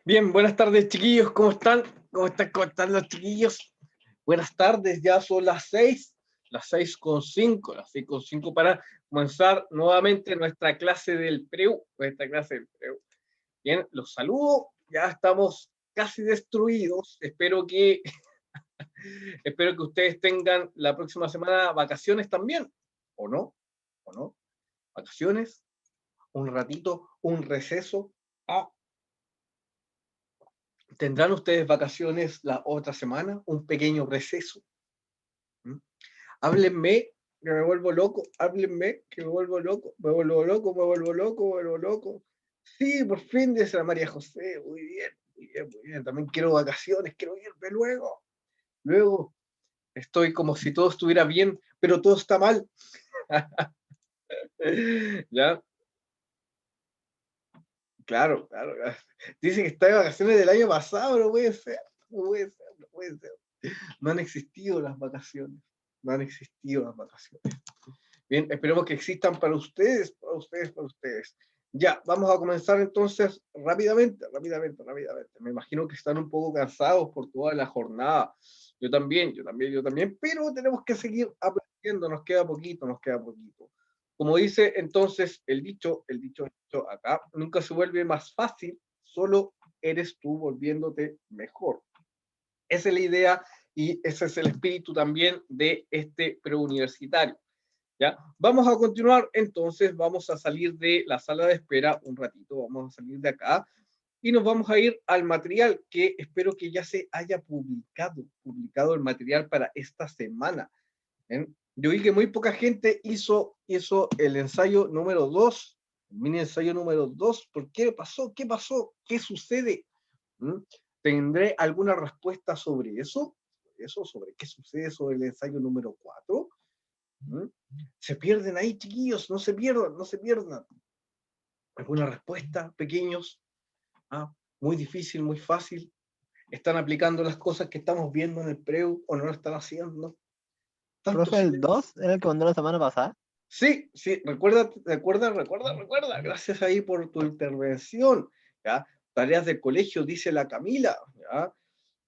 Bien, buenas tardes, chiquillos, ¿cómo están? ¿Cómo están? ¿Cómo están los chiquillos? Buenas tardes, ya son las 6:05, las 6:05 para comenzar nuevamente nuestra clase del PREU, Bien, los saludo, ya estamos casi destruidos, espero que ustedes tengan la próxima semana vacaciones también, ¿o no? ¿O no? Vacaciones, un ratito, un receso. Ah, ¿Tendrán ustedes vacaciones la otra semana? ¿Un pequeño receso? ¿Mm? Háblenme, que me vuelvo loco. Háblenme, que me vuelvo loco. Me vuelvo loco, me vuelvo loco, me vuelvo loco. Sí, por fin, dice la María José. Muy bien, muy bien, muy bien. También quiero vacaciones, quiero irme luego. Luego estoy como si todo estuviera bien, pero todo está mal. ¿Ya? Claro, claro. Dice que está de vacaciones del año pasado, no puede ser. No puede ser, no puede ser. No han existido las vacaciones. No han existido las vacaciones. Bien, esperemos que existan para ustedes, para ustedes, para ustedes. Ya, vamos a comenzar entonces rápidamente. Me imagino que están un poco cansados por toda la jornada. Yo también, pero tenemos que seguir aprendiendo, nos queda poquito, nos queda poquito. Como dice entonces el dicho acá, nunca se vuelve más fácil, solo eres tú volviéndote mejor. Esa es la idea y ese es el espíritu también de este preuniversitario. ¿Ya? Vamos a continuar, entonces vamos a salir de la sala de espera un ratito, vamos a salir de acá y nos vamos a ir al material que espero que ya se haya publicado el material para esta semana. ¿Eh? Yo vi que muy poca gente hizo el ensayo número 2, el mini ensayo número 2. ¿Por qué pasó? ¿Qué pasó? ¿Qué sucede? ¿Mm? ¿Tendré alguna respuesta sobre eso? ¿Sobre qué sucede sobre el ensayo número 4? ¿Mm? Se pierden ahí, chiquillos, no se pierdan, no se pierdan. ¿Alguna respuesta, pequeños? ¿Ah? Muy difícil, muy fácil. ¿Están aplicando las cosas que estamos viendo en el preu o no lo están haciendo? Tanto Profe, el silencio. 2 era el que mandó la semana pasada. Sí, sí, recuerda. Gracias ahí por tu intervención. ¿Ya? Tareas de colegio, dice la Camila.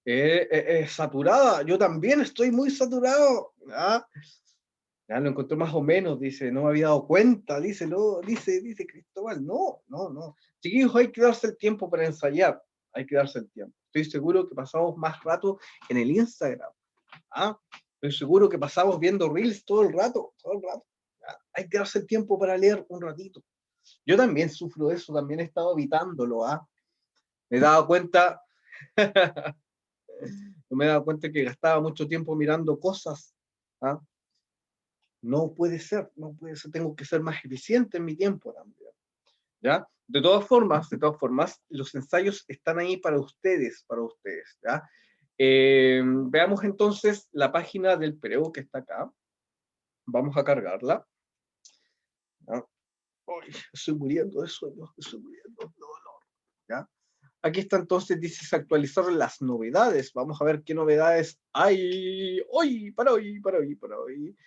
¿Ya? Saturada, yo también estoy muy saturado. ¿Ya? Ya lo encontró más o menos, dice, no me había dado cuenta, dice, no, dice Cristóbal, no. Chiquillos, hay que darse el tiempo para ensayar, hay que darse el tiempo. Estoy seguro que pasamos más rato en el Instagram, ¿ah? Estoy seguro que pasamos viendo Reels todo el rato, ¿ya? Hay que darse el tiempo para leer un ratito. Yo también sufro de eso, también he estado evitándolo, ¿ah? Me he dado cuenta, me he dado cuenta que gastaba mucho tiempo mirando cosas, ¿ah? No puede ser, tengo que ser más eficiente en mi tiempo también, ¿ya? De todas formas, los ensayos están ahí para ustedes, ¿ya? Veamos entonces la página del PREU que está acá, vamos a cargarla, ¿ya? Uy, estoy muriendo de sueño, estoy muriendo de dolor, ¿ya? Aquí está entonces, dice actualizar las novedades, vamos a ver qué novedades hay hoy, para hoy, para hoy, para hoy.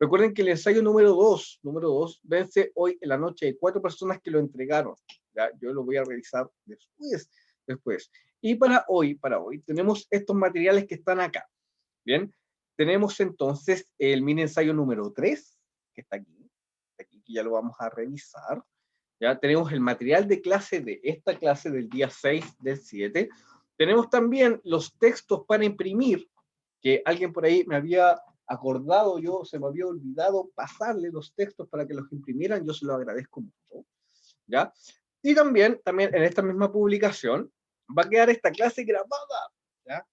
Recuerden que el ensayo número dos, vence hoy en la noche. Hay 4 personas que lo entregaron. ¿Ya? Yo lo voy a revisar después. Y para hoy, tenemos estos materiales que están acá. Bien, tenemos entonces el mini ensayo número 3, que está aquí, que ya lo vamos a revisar. Ya tenemos el material de clase de esta clase del día 6 del 7. Tenemos también los textos para imprimir, que alguien por ahí me había acordado, yo se me había olvidado pasarle los textos para que los imprimieran, yo se lo agradezco mucho, ¿ya? Y también en esta misma publicación va a quedar esta clase grabada, ¿ya?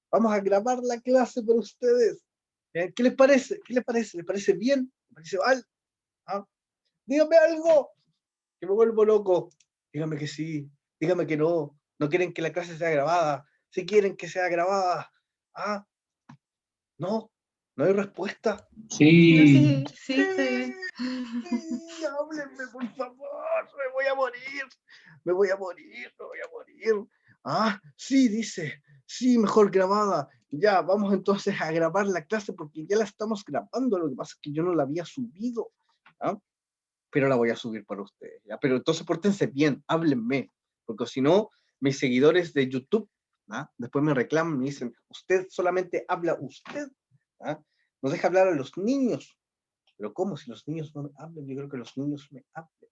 Vamos a grabar la clase para ustedes. ¿Qué les parece? ¿Qué les parece? ¿Les parece bien? ¿Les parece mal? ¿Ah? Dígame algo, que me vuelvo loco. Dígame que sí, dígame que no. No quieren que la clase sea grabada. Si quieren que sea grabada. ¿Ah? No, no hay respuesta. No, Sí, sí, sí, está bien. Sí, háblenme, por favor, me voy a morir, me voy a morir, me voy a morir. Ah, sí, dice, sí, mejor grabada. Ya, vamos entonces a grabar la clase porque ya la estamos grabando, lo que pasa es que yo no la había subido, ¿ah? Pero la voy a subir para ustedes, ¿ya? Pero entonces pórtense bien, háblenme, porque si no, mis seguidores de YouTube, ¿ah? Después me reclaman, me dicen, usted solamente habla usted, ¿ah? No deja hablar a los niños. Pero ¿cómo? Si los niños no me hablan, yo creo que los niños me hablan,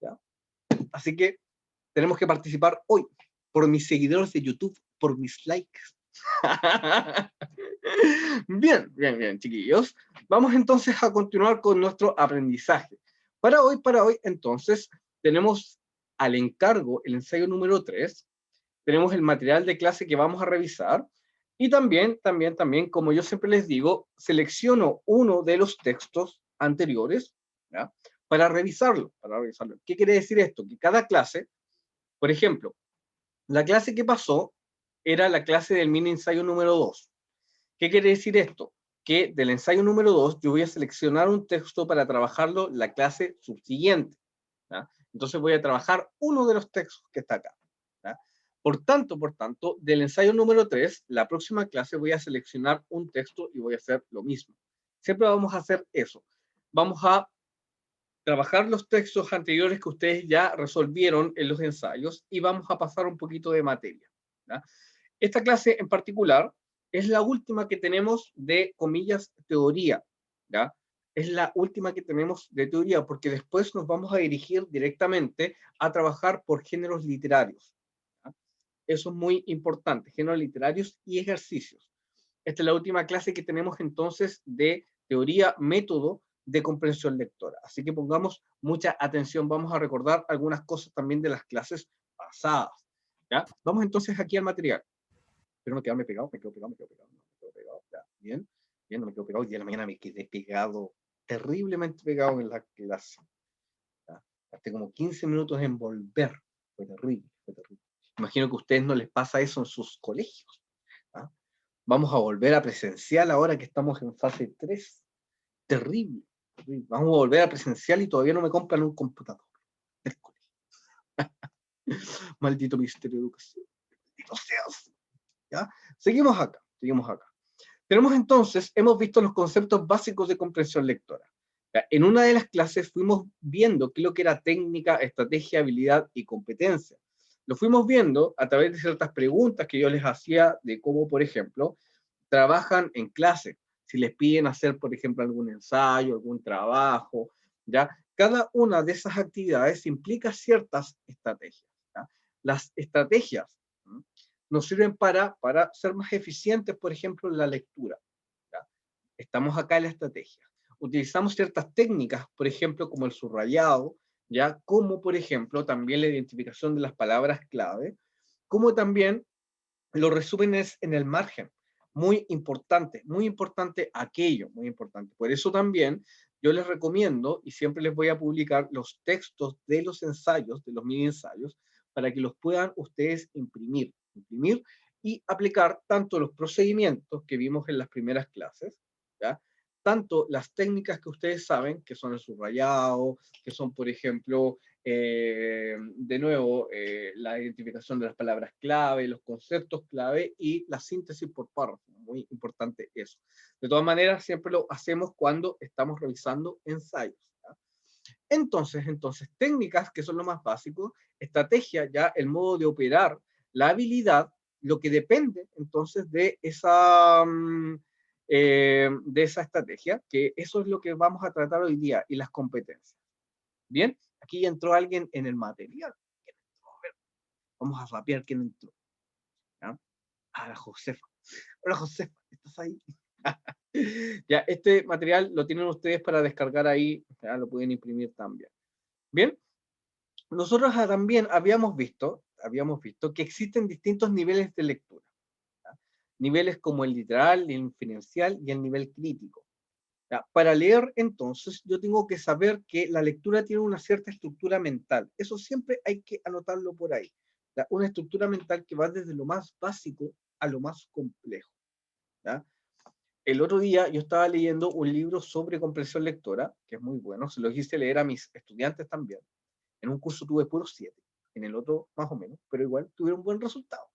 ¿ya? Así que tenemos que participar hoy, por mis seguidores de YouTube, por mis likes. Bien, bien, bien, chiquillos. Vamos entonces a continuar con nuestro aprendizaje. Para hoy, entonces, tenemos al encargo el ensayo número 3, tenemos el material de clase que vamos a revisar, y también, como yo siempre les digo, selecciono uno de los textos anteriores, ¿ya? Para revisarlo, ¿Qué quiere decir esto? Que cada clase, por ejemplo, la clase que pasó era la clase del mini ensayo número 2. ¿Qué quiere decir esto? Que del ensayo número 2 yo voy a seleccionar un texto para trabajarlo la clase subsiguiente, ¿ya? Entonces voy a trabajar uno de los textos que está acá, ¿ya? Por tanto, del ensayo número 3, la próxima clase voy a seleccionar un texto y voy a hacer lo mismo. Siempre vamos a hacer eso. Vamos a trabajar los textos anteriores que ustedes ya resolvieron en los ensayos y vamos a pasar un poquito de materia, ¿ya? Esta clase en particular es la última que tenemos de, comillas, teoría, ¿ya? Es la última que tenemos de teoría, porque después nos vamos a dirigir directamente a trabajar por géneros literarios, ¿ya? Eso es muy importante, géneros literarios y ejercicios. Esta es la última clase que tenemos entonces de teoría, método de comprensión lectora. Así que pongamos mucha atención, vamos a recordar algunas cosas también de las clases pasadas, ¿ya? Vamos entonces aquí al material. Pero no quedarme pegado, me quedo pegado, ya, bien, bien, no me quedo pegado, y de la mañana me quedé pegado, terriblemente pegado en la clase, ya. Hasta como 15 minutos en volver, fue terrible, fue terrible. Imagino que a ustedes no les pasa eso en sus colegios, ¿ah? Vamos a volver a presencial ahora que estamos en fase 3, terrible, terrible. Vamos a volver a presencial y todavía no me compran un computador del colegio. Maldito Ministerio de Educación, maldito seas. ¿Ya? Seguimos acá, seguimos acá. Tenemos entonces, hemos visto los conceptos básicos de comprensión lectora. ¿Ya? En una de las clases fuimos viendo qué es lo que era técnica, estrategia, habilidad y competencia. Lo fuimos viendo a través de ciertas preguntas que yo les hacía de cómo, por ejemplo, trabajan en clase. Si les piden hacer, por ejemplo, algún ensayo, algún trabajo, ¿ya? Cada una de esas actividades implica ciertas estrategias, ¿ya? Las estrategias, ¿sí?, nos sirven para ser más eficientes, por ejemplo, en la lectura, ¿ya? Estamos acá en la estrategia. Utilizamos ciertas técnicas, por ejemplo, como el subrayado, ¿ya? Como, por ejemplo, también la identificación de las palabras clave, como también los resúmenes en el margen. Muy importante aquello, muy importante. Por eso también yo les recomiendo, y siempre les voy a publicar los textos de los ensayos, de los mini ensayos, para que los puedan ustedes imprimir y aplicar tanto los procedimientos que vimos en las primeras clases, ¿ya? Tanto las técnicas que ustedes saben, que son el subrayado, que son, por ejemplo, de nuevo, la identificación de las palabras clave, los conceptos clave y la síntesis por párrafo. Muy importante eso. De todas maneras, siempre lo hacemos cuando estamos revisando ensayos, ¿ya? Entonces, técnicas, que son lo más básico, estrategia, ya el modo de operar, la habilidad, lo que depende entonces de esa estrategia, que eso es lo que vamos a tratar hoy día, y las competencias. Bien, aquí ya entró alguien en el material. A ver, vamos a rapear quién entró, ¿ya? Ah, la Josefa. Hola Josefa, ¿estás ahí? Ya, este material lo tienen ustedes para descargar ahí, ya lo pueden imprimir también. Bien, nosotros también habíamos visto que existen distintos niveles de lectura, ¿ya? Niveles como el literal, el inferencial y el nivel crítico. ¿Ya? Para leer, entonces, yo tengo que saber que la lectura tiene una cierta estructura mental. Eso siempre hay que anotarlo por ahí. ¿Ya? Una estructura mental que va desde lo más básico a lo más complejo, ¿ya? El otro día yo estaba leyendo un libro sobre comprensión lectora, que es muy bueno, se lo quise leer a mis estudiantes también. En un curso tuve puros 7, en el otro más o menos, pero igual tuvieron un buen resultado.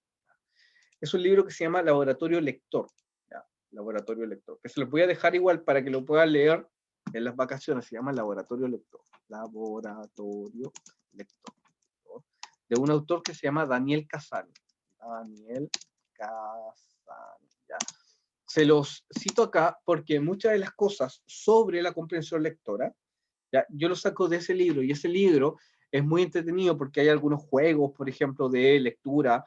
Es un libro que se llama Laboratorio Lector, ¿ya? Laboratorio Lector, que se los voy a dejar igual para que lo puedan leer en las vacaciones. Se llama Laboratorio Lector. Laboratorio Lector. de un autor que se llama Daniel Cassani. Daniel Cassani, ¿ya? Se los cito acá porque muchas de las cosas sobre la comprensión lectora, ¿ya? Yo lo saco de ese libro, y ese libro es muy entretenido porque hay algunos juegos, por ejemplo, de lectura.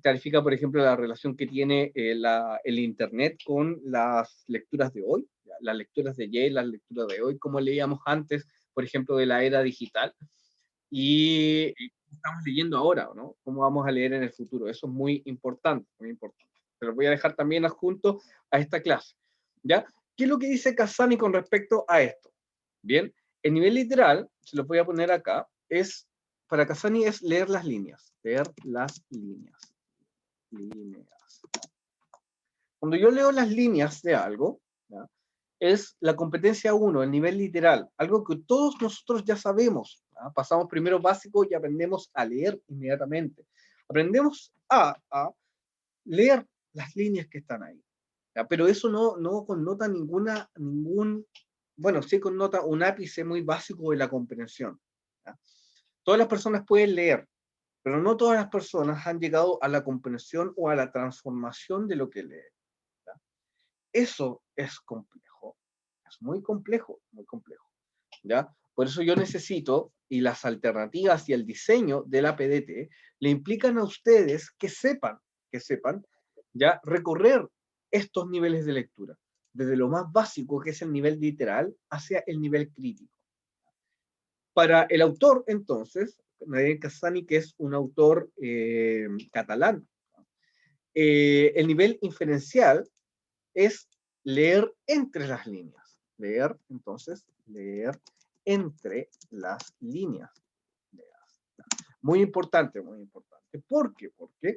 Clarifica, por ejemplo, la relación que tiene el Internet con las lecturas de hoy, ¿ya? Las lecturas de ayer, las lecturas de hoy, como leíamos antes, por ejemplo, de la era digital, y estamos leyendo ahora, ¿no? ¿Cómo vamos a leer en el futuro? Eso es muy importante, muy importante. Se los voy a dejar también adjunto a esta clase, ¿ya? ¿Qué es lo que dice Cassani con respecto a esto? Bien, el nivel literal, se los voy a poner acá, para Cassani es leer las líneas, líneas. Cuando yo leo las líneas de algo, ¿ya? Es la competencia 1, el nivel literal, algo que todos nosotros ya sabemos, ¿ya? Pasamos primero básico y aprendemos a leer inmediatamente. Aprendemos a leer las líneas que están ahí, ¿ya? Pero eso no connota bueno, sí connota un ápice muy básico de la comprensión, ¿ya? Todas las personas pueden leer, pero no todas las personas han llegado a la comprensión o a la transformación de lo que leen, ¿ya? Eso es complejo, es muy complejo, muy complejo, ¿ya? Por eso yo necesito, y las alternativas y el diseño de la PDT le implican a ustedes que sepan, ya recorrer estos niveles de lectura, desde lo más básico, que es el nivel literal, hacia el nivel crítico. Para el autor, entonces, Daniel Cassani, que es un autor catalán, el nivel inferencial es leer entre las líneas. Leer, entonces, leer entre las líneas. Muy importante, muy importante. ¿Por qué? Porque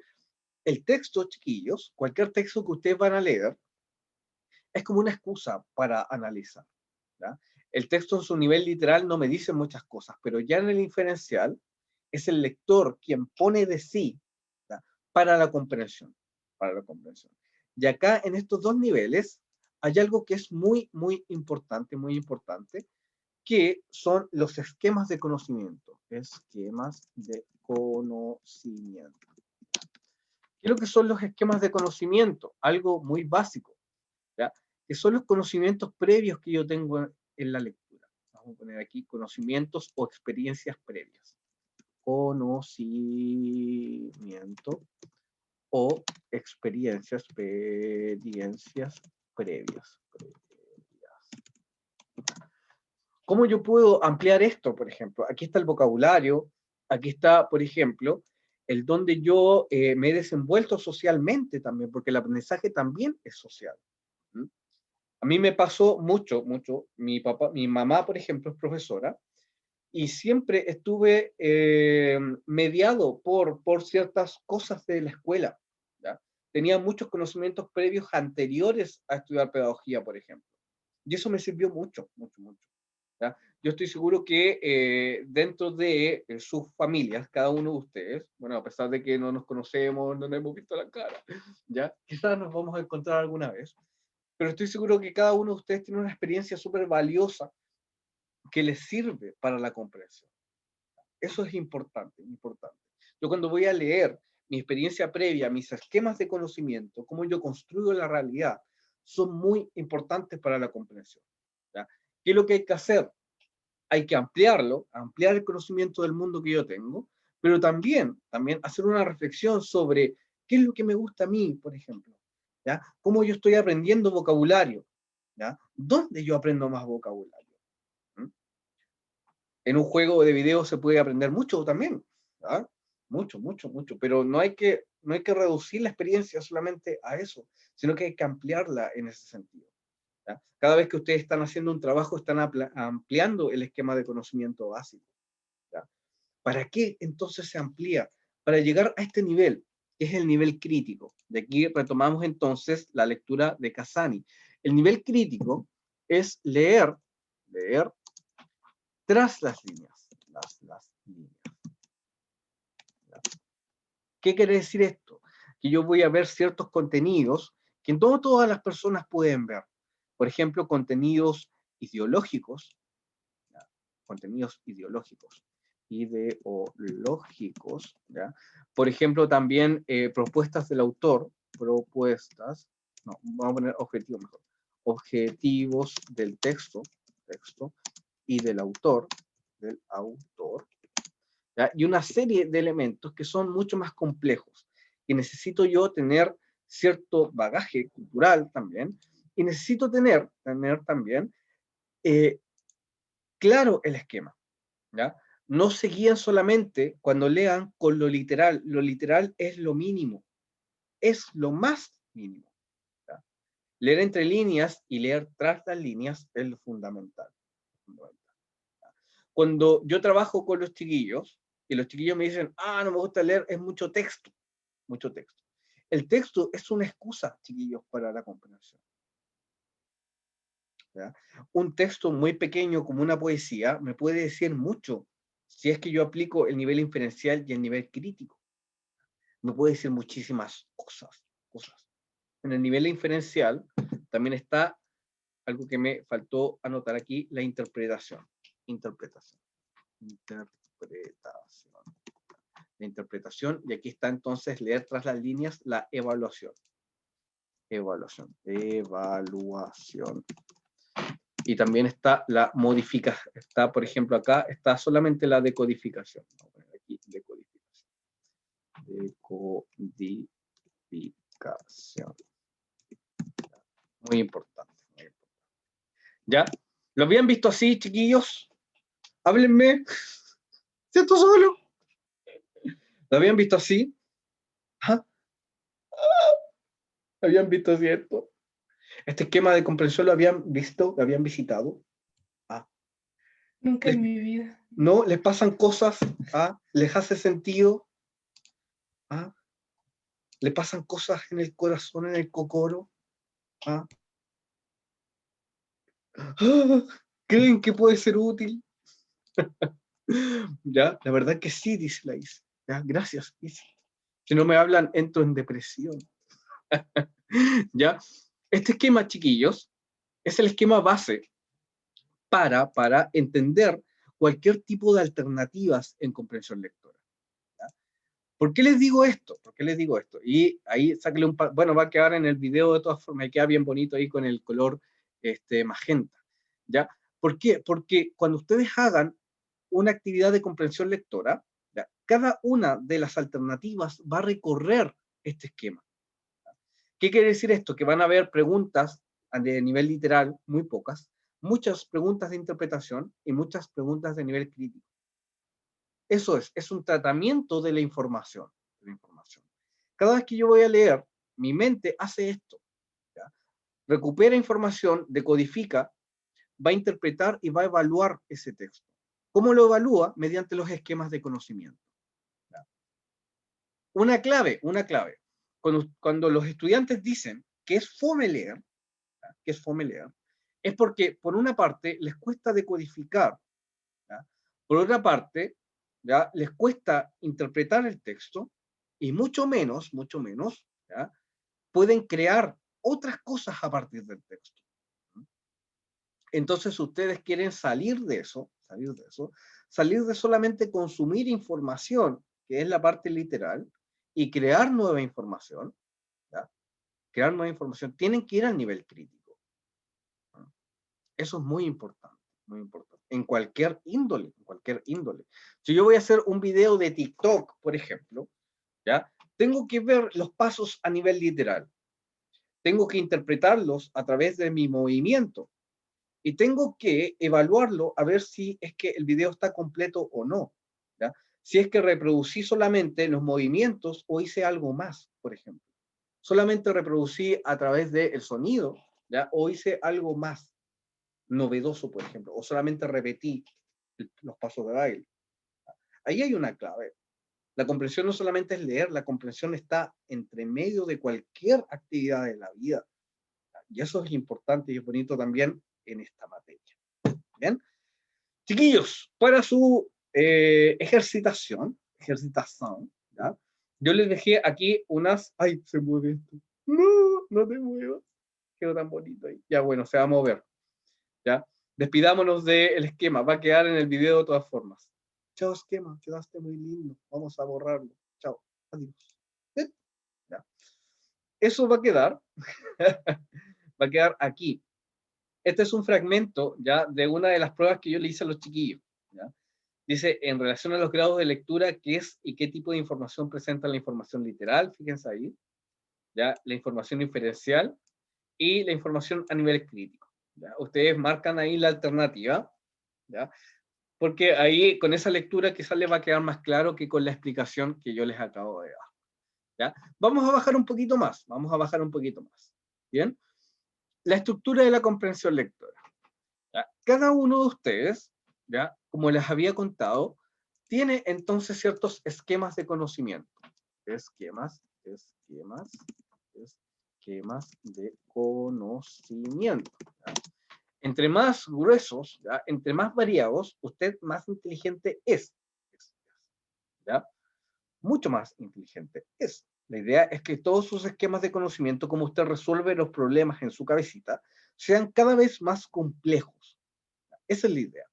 el texto, chiquillos, cualquier texto que ustedes van a leer, es como una excusa para analizar, ¿ya? El texto en su nivel literal no me dice muchas cosas, pero ya en el inferencial es el lector quien pone de sí, ¿ya? Para la comprensión, para la comprensión. Y acá en estos dos niveles hay algo que es muy, muy importante, que son los esquemas de conocimiento. Esquemas de conocimiento. ¿Qué es lo que son los esquemas de conocimiento? Algo muy básico, ¿ya? Que son los conocimientos previos que yo tengo en la lectura. Vamos a poner aquí conocimientos o experiencias previas. Conocimiento o experiencias previas. ¿Cómo yo puedo ampliar esto, por ejemplo? Aquí está el vocabulario, aquí está, por ejemplo, el donde yo me he desenvuelto socialmente también, porque el aprendizaje también es social. ¿Mm? A mí me pasó mucho, mi mamá, por ejemplo, es profesora, y siempre estuve mediado por ciertas cosas de la escuela, ¿ya? Tenía muchos conocimientos previos anteriores a estudiar pedagogía, por ejemplo. Y eso me sirvió mucho, mucho, mucho, ¿ya? Yo estoy seguro que dentro de sus familias, cada uno de ustedes, bueno, a pesar de que no nos conocemos, no nos hemos visto la cara, ¿ya? Quizás nos vamos a encontrar alguna vez, pero estoy seguro que cada uno de ustedes tiene una experiencia súper valiosa que les sirve para la comprensión. Eso es importante, importante. Yo cuando voy a leer mi experiencia previa, mis esquemas de conocimiento, cómo yo construyo la realidad, son muy importantes para la comprensión, ¿ya? ¿Qué es lo que hay que hacer? Hay que ampliarlo, ampliar el conocimiento del mundo que yo tengo, pero también hacer una reflexión sobre qué es lo que me gusta a mí, por ejemplo, ¿ya? Cómo yo estoy aprendiendo vocabulario, ¿ya? ¿Dónde yo aprendo más vocabulario? ¿Mm? En un juego de video se puede aprender mucho también, ¿ya? Mucho, mucho, mucho, pero no hay que reducir la experiencia solamente a eso, sino que hay que ampliarla en ese sentido, ¿ya? Cada vez que ustedes están haciendo un trabajo, están ampliando el esquema de conocimiento básico, ¿ya? ¿Para qué entonces se amplía? Para llegar a este nivel, que es el nivel crítico. De aquí retomamos entonces la lectura de Cassani. El nivel crítico es leer tras las líneas. Las líneas. ¿Qué quiere decir esto? Que yo voy a ver ciertos contenidos que no todas las personas pueden ver. Por ejemplo, contenidos ideológicos, ¿ya? Contenidos ideológicos. ideológicos, ¿ya? Por ejemplo, también propuestas del autor, propuestas, no, vamos a poner objetivos mejor, objetivos del texto y del autor, ¿ya? Y una serie de elementos que son mucho más complejos, y necesito yo tener cierto bagaje cultural también, y necesito tener también claro el esquema, ¿ya? No se guían solamente cuando lean con lo literal es lo mínimo, es lo más mínimo, ¿ya? Leer entre líneas y leer tras las líneas es lo fundamental. Cuando yo trabajo con los chiquillos, y los chiquillos me dicen, no me gusta leer, es mucho texto, mucho texto. El texto es una excusa, chiquillos, para la comprensión, ¿ya? Un texto muy pequeño como una poesía me puede decir mucho si es que yo aplico el nivel inferencial y el nivel crítico. Me puede decir muchísimas cosas. En el nivel inferencial también está algo que me faltó anotar aquí, la interpretación. La interpretación, y aquí está entonces leer tras las líneas la evaluación. Y también está la modificación. Está, por ejemplo, acá está solamente la decodificación. Vamos a poner aquí decodificación. Decodificación. Muy importante, muy importante. ¿Ya? ¿Lo habían visto así, chiquillos? Háblenme. ¿Siento solo? ¿Lo habían visto así? ¿Ah? ¿Lo habían visto cierto? ¿Este esquema de comprensión lo habían visto? ¿Lo habían visitado? Nunca en mi vida. ¿No? ¿Les pasan cosas? ¿Les hace sentido? ¿Le pasan cosas en el corazón, en el cocoro? ¿Creen que puede ser útil? Ya, la verdad que sí, dice la Isa. Ya, gracias, Isa. Si no me hablan, entro en depresión. ¿Ya? Este esquema, chiquillos, es el esquema base para entender cualquier tipo de alternativas en comprensión lectora. ¿Ya? ¿Por qué les digo esto? Y ahí sáquenle un par, bueno, va a quedar en el video de todas formas, y queda bien bonito ahí con el color magenta. ¿Ya? ¿Por qué? Porque cuando ustedes hagan una actividad de comprensión lectora, ¿ya? Cada una de las alternativas va a recorrer este esquema. ¿Qué quiere decir esto? Que van a haber preguntas de nivel literal, muy pocas, muchas preguntas de interpretación y muchas preguntas de nivel crítico. Eso es un tratamiento de la información. Cada vez que yo voy a leer, mi mente hace esto. ¿Ya? Recupera información, decodifica, va a interpretar y va a evaluar ese texto. ¿Cómo lo evalúa? Mediante los esquemas de conocimiento. ¿Ya? Una clave. Cuando los estudiantes dicen que es fome leer, es porque, por una parte, les cuesta decodificar, ¿ya? Por otra parte, ¿ya? Les cuesta interpretar el texto, y mucho menos, ¿ya? Pueden crear otras cosas a partir del texto. Entonces, ustedes quieren salir de solamente consumir información, que es la parte literal, y crear nueva información, ¿ya? Tienen que ir al nivel crítico. Eso es muy importante, en cualquier índole. Si yo voy a hacer un video de TikTok, por ejemplo, ¿ya? Tengo que ver los pasos a nivel literal, tengo que interpretarlos a través de mi movimiento, y tengo que evaluarlo a ver si es que el video está completo o no, ¿ya? Si es que reproducí solamente los movimientos o hice algo más, por ejemplo. Solamente reproducí a través del sonido, ¿ya? O hice algo más novedoso, por ejemplo, o solamente repetí los pasos de baile. Ahí hay una clave. La comprensión no solamente es leer, la comprensión está entre medio de cualquier actividad de la vida. Y eso es importante y es bonito también en esta materia. ¿Bien? Chiquillos, para su ejercitación, ¿ya? Yo les dejé aquí unas... ¡Ay, se mueve esto! No te muevas. Quedó tan bonito ahí. Ya, bueno, se va a mover. ¿Ya? Despidámonos del esquema. Va a quedar en el video de todas formas. Chao esquema, quedaste muy lindo, vamos a borrarlo. Chao, adiós. ¿Ya? Eso va a quedar, va a quedar aquí. Este es un fragmento ya de una de las pruebas que yo le hice a los chiquillos. ¿Ya? Dice, en relación a los grados de lectura, ¿qué es y qué tipo de información presenta la información literal? Fíjense ahí. ¿Ya? La información inferencial y la información a nivel crítico. ¿Ya? Ustedes marcan ahí la alternativa, ¿ya? Porque ahí con esa lectura quizás les va a quedar más claro que con la explicación que yo les acabo de dar. ¿Ya? Vamos a bajar un poquito más, vamos a bajar un poquito más. ¿Bien? La estructura de la comprensión lectora. ¿Ya? Cada uno de ustedes, ¿ya? Como les había contado, tiene entonces ciertos esquemas de conocimiento. Esquemas de conocimiento. ¿Ya? Entre más gruesos, ¿ya? Entre más variados, usted más inteligente es. ¿Ya? Mucho más inteligente es. La idea es que todos sus esquemas de conocimiento, como usted resuelve los problemas en su cabecita, sean cada vez más complejos. Esa es la idea.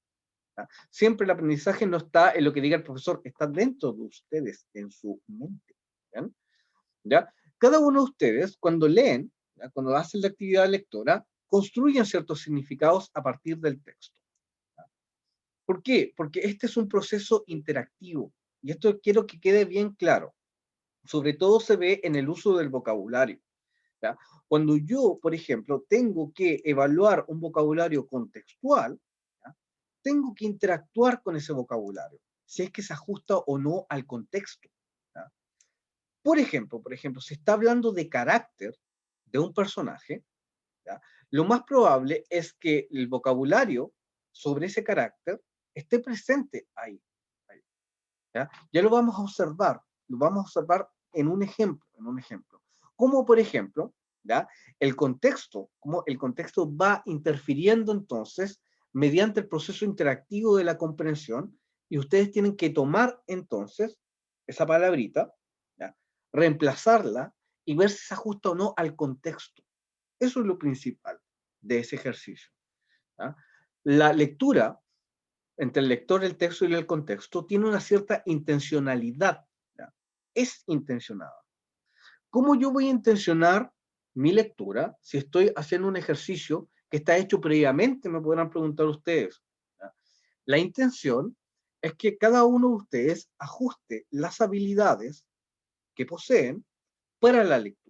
¿Ya? Siempre el aprendizaje no está en lo que diga el profesor, está dentro de ustedes, en su mente. ¿Ya? ¿Ya? Cada uno de ustedes, cuando leen, ¿ya? Cuando hacen la actividad lectora, construyen ciertos significados a partir del texto. ¿Ya? ¿Por qué? Porque este es un proceso interactivo. Y esto quiero que quede bien claro. Sobre todo se ve en el uso del vocabulario. ¿Ya? Cuando yo, por ejemplo, tengo que evaluar un vocabulario contextual, ¿ya? Tengo que interactuar con ese vocabulario, si es que se ajusta o no al contexto. ¿Ya? Por ejemplo, se está hablando de carácter de un personaje, ¿ya? Lo más probable es que el vocabulario sobre ese carácter esté presente ahí. ¿Ya? Ya lo vamos a observar en un ejemplo. Como por ejemplo, ¿ya? Cómo el contexto va interfiriendo entonces mediante el proceso interactivo de la comprensión y ustedes tienen que tomar entonces esa palabrita, ¿ya? Reemplazarla y ver si se ajusta o no al contexto. Eso es lo principal de ese ejercicio. ¿Ya? La lectura entre el lector, el texto y el contexto tiene una cierta intencionalidad. ¿Ya? Es intencionada. ¿Cómo yo voy a intencionar mi lectura si estoy haciendo un ejercicio que está hecho previamente? Me podrán preguntar ustedes. ¿Ya? La intención es que cada uno de ustedes ajuste las habilidades que poseen para la lectura.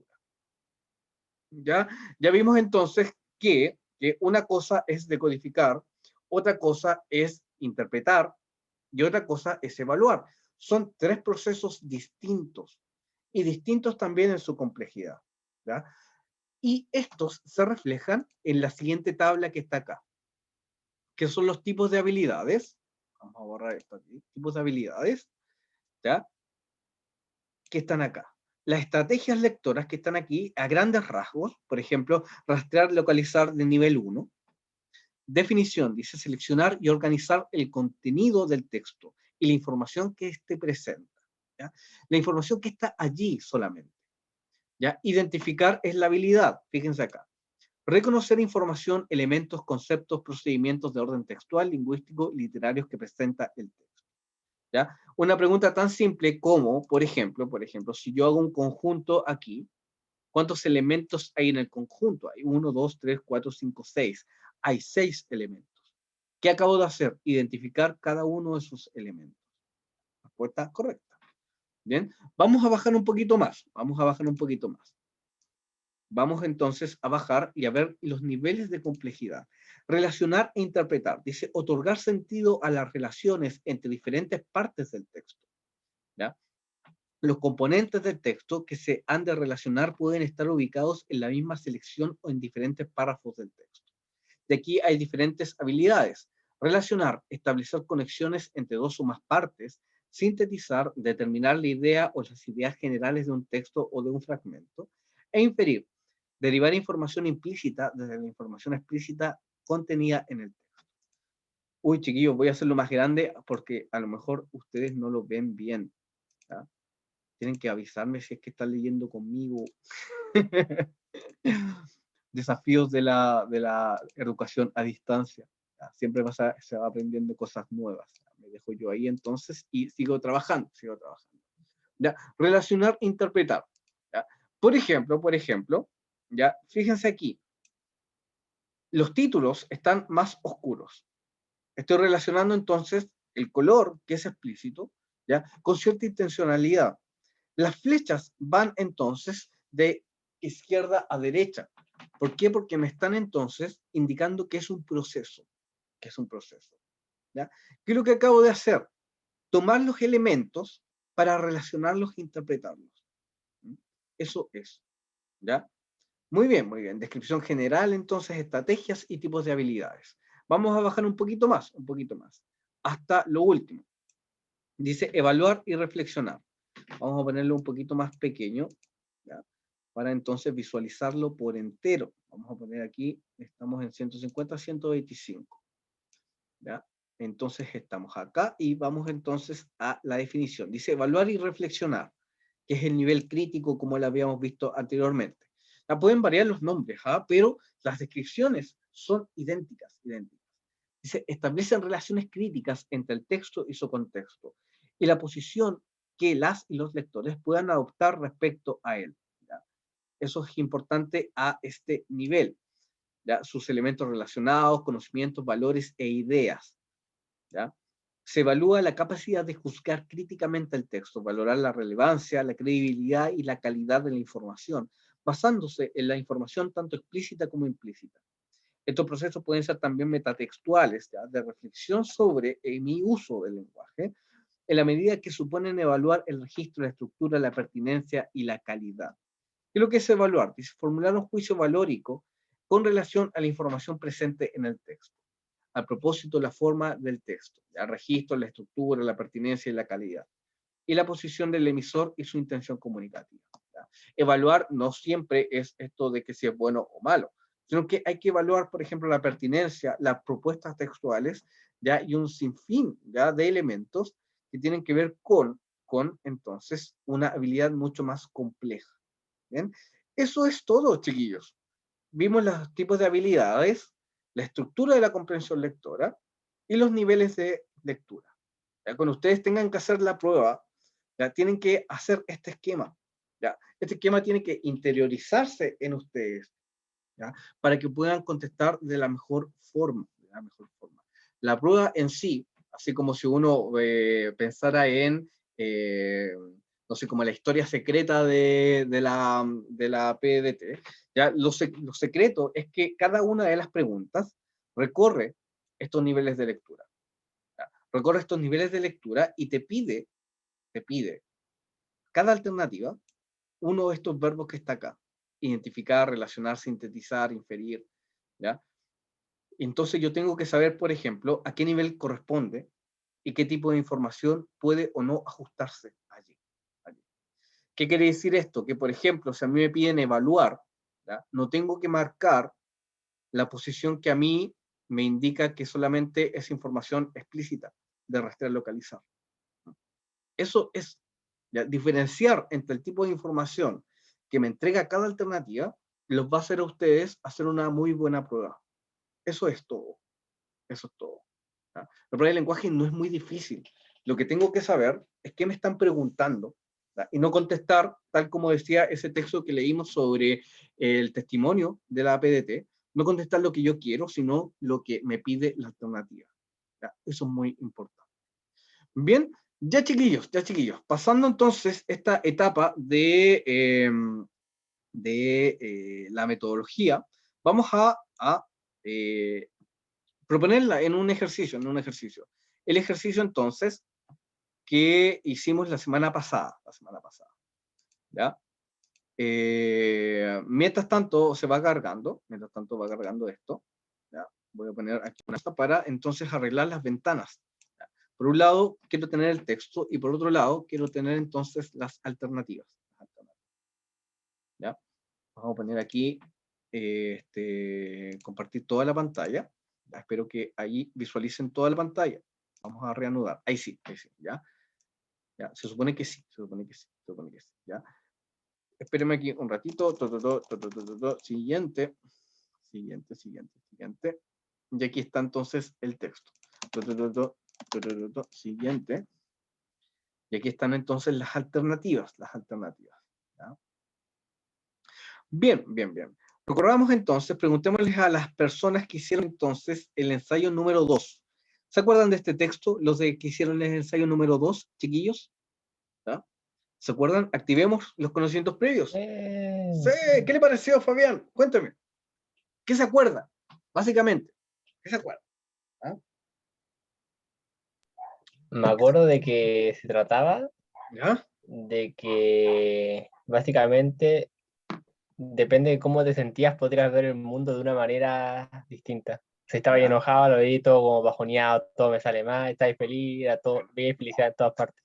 ¿Ya? Ya vimos entonces que una cosa es decodificar, otra cosa es interpretar y otra cosa es evaluar. Son tres procesos distintos y distintos también en su complejidad. ¿Ya? Y estos se reflejan en la siguiente tabla que está acá, que son los tipos de habilidades. Vamos a borrar esto aquí. Tipos de habilidades, ¿ya? Que están acá. Las estrategias lectoras que están aquí a grandes rasgos, por ejemplo, rastrear, localizar de nivel 1. Definición, dice seleccionar y organizar el contenido del texto y la información que éste presenta. ¿Ya? La información que está allí solamente. ¿Ya? Identificar es la habilidad, fíjense acá. Reconocer información, elementos, conceptos, procedimientos de orden textual, lingüístico, literarios que presenta el texto. ¿Ya? Una pregunta tan simple como, por ejemplo, si yo hago un conjunto aquí, ¿cuántos elementos hay en el conjunto? Hay 1, 2, 3, 4, 5, 6. Hay 6 elementos. ¿Qué acabo de hacer? Identificar cada uno de sus elementos. Respuesta correcta. Bien, vamos a bajar un poquito más. Vamos entonces a bajar y a ver los niveles de complejidad. Relacionar e interpretar. Dice, otorgar sentido a las relaciones entre diferentes partes del texto. ¿Ya? Los componentes del texto que se han de relacionar pueden estar ubicados en la misma selección o en diferentes párrafos del texto. De aquí hay diferentes habilidades. Relacionar, establecer conexiones entre dos o más partes, sintetizar, determinar la idea o las ideas generales de un texto o de un fragmento, e inferir, derivar información implícita desde la información explícita contenida en el texto. Uy, chiquillos, voy a hacerlo más grande porque a lo mejor ustedes no lo ven bien. ¿Ya? Tienen que avisarme si es que están leyendo conmigo. Desafíos de la educación a distancia. ¿Ya? Siempre se va aprendiendo cosas nuevas. ¿Ya? me dejo yo ahí entonces y sigo trabajando, ¿ya? Relacionar, interpretar, ¿ya? Por ejemplo, ¿ya? Fíjense aquí, los títulos están más oscuros. Estoy relacionando entonces el color, que es explícito, ¿ya? Con cierta intencionalidad. Las flechas van entonces de izquierda a derecha. ¿Por qué? Porque me están entonces indicando que es un proceso, ¿ya? ¿Qué es lo que acabo de hacer? Tomar los elementos para relacionarlos e interpretarlos. Eso es, ¿ya? Muy bien, muy bien. Descripción general, entonces, estrategias y tipos de habilidades. Vamos a bajar un poquito más, hasta lo último. Dice evaluar y reflexionar. Vamos a ponerlo un poquito más pequeño, ¿ya? Para entonces visualizarlo por entero. Vamos a poner aquí, estamos en 150, 125. ¿Ya? Entonces estamos acá y vamos entonces a la definición. Dice evaluar y reflexionar, que es el nivel crítico como lo habíamos visto anteriormente. Ya pueden variar los nombres, pero las descripciones son idénticas. Dice, establecen relaciones críticas entre el texto y su contexto y la posición que las y los lectores puedan adoptar respecto a él. ¿Ya? Eso es importante a este nivel. ¿Ya? Sus elementos relacionados, conocimientos, valores e ideas. ¿Ya? Se evalúa la capacidad de juzgar críticamente el texto, valorar la relevancia, la credibilidad y la calidad de la información, basándose en la información tanto explícita como implícita. Estos procesos pueden ser también metatextuales, ¿ya? De reflexión sobre mi uso del lenguaje, en la medida que suponen evaluar el registro, la estructura, la pertinencia y la calidad. ¿Qué es lo que es evaluar? Dice formular un juicio valórico con relación a la información presente en el texto. A propósito, la forma del texto, el registro, la estructura, la pertinencia y la calidad. Y la posición del emisor y su intención comunicativa. ¿Ya? Evaluar no siempre es esto de que si es bueno o malo, sino que hay que evaluar, por ejemplo, la pertinencia, las propuestas textuales, ¿ya? Y un sinfín, ¿ya? De elementos que tienen que ver con entonces, una habilidad mucho más compleja. ¿Bien? Eso es todo, chiquillos. Vimos los tipos de habilidades, la estructura de la comprensión lectora y los niveles de lectura. ¿Ya? Cuando ustedes tengan que hacer la prueba, ¿ya? Tienen que hacer este esquema. ¿Ya? Este esquema tiene que interiorizarse en ustedes, ¿ya? Para que puedan contestar de la mejor forma. La prueba en sí, así como si uno pensara en, no sé, como la historia secreta de la PDT, ¿ya? Lo secreto es que cada una de las preguntas recorre estos niveles de lectura. ¿Ya? Recorre estos niveles de lectura y te pide cada alternativa uno de estos verbos que está acá. Identificar, relacionar, sintetizar, inferir, ¿ya? Entonces yo tengo que saber, por ejemplo, a qué nivel corresponde y qué tipo de información puede o no ajustarse allí. ¿Qué quiere decir esto? Que, por ejemplo, si a mí me piden evaluar, ¿ya? No tengo que marcar la posición que a mí me indica que solamente es información explícita de rastrear localizar. Eso es, ¿ya? Diferenciar entre el tipo de información que me entrega cada alternativa los va a hacer a ustedes hacer una muy buena prueba. Eso es todo. Eso es todo. ¿Ya? La prueba de lenguaje no es muy difícil. Lo que tengo que saber es qué me están preguntando, ¿ya? Y no contestar, tal como decía ese texto que leímos sobre el testimonio de la PDT, no contestar lo que yo quiero, sino lo que me pide la alternativa. ¿Ya? Eso es muy importante. Bien, ya chiquillos, pasando entonces esta etapa de la metodología, vamos a proponerla en un ejercicio, El ejercicio entonces que hicimos la semana pasada, ¿ya? Mientras tanto va cargando esto, ¿ya? Voy a poner aquí una para entonces arreglar las ventanas. ¿Ya? Por un lado, quiero tener el texto y por otro lado, quiero tener entonces las alternativas. ¿Ya? Vamos a poner aquí, compartir toda la pantalla. Ya, espero que ahí visualicen toda la pantalla. Vamos a reanudar. Ahí sí, ¿ya? Ya, se supone que sí, ¿ya? Espérenme aquí un ratito. Siguiente. Y aquí está entonces el texto. Siguiente. Y aquí están entonces las alternativas, ¿ya? Bien, bien, bien. Recordamos entonces, preguntémosles a las personas que hicieron entonces el ensayo número 2. ¿Se acuerdan de este texto, los de que hicieron el ensayo número 2, chiquillos? ¿Ya? ¿Se acuerdan? Activemos los conocimientos previos. Sí, ¿qué le pareció, Fabián? Cuéntame. ¿Qué se acuerda? Básicamente, ¿qué se acuerda? ¿Ah? Me acuerdo de que se trataba ¿Ya? de que básicamente depende de cómo te sentías, podrías ver el mundo de una manera distinta. Si estaba ¿Ya? enojado, lo veía todo como bajoneado, todo me sale mal, estáis feliz, era todo, veía felicidad en todas partes.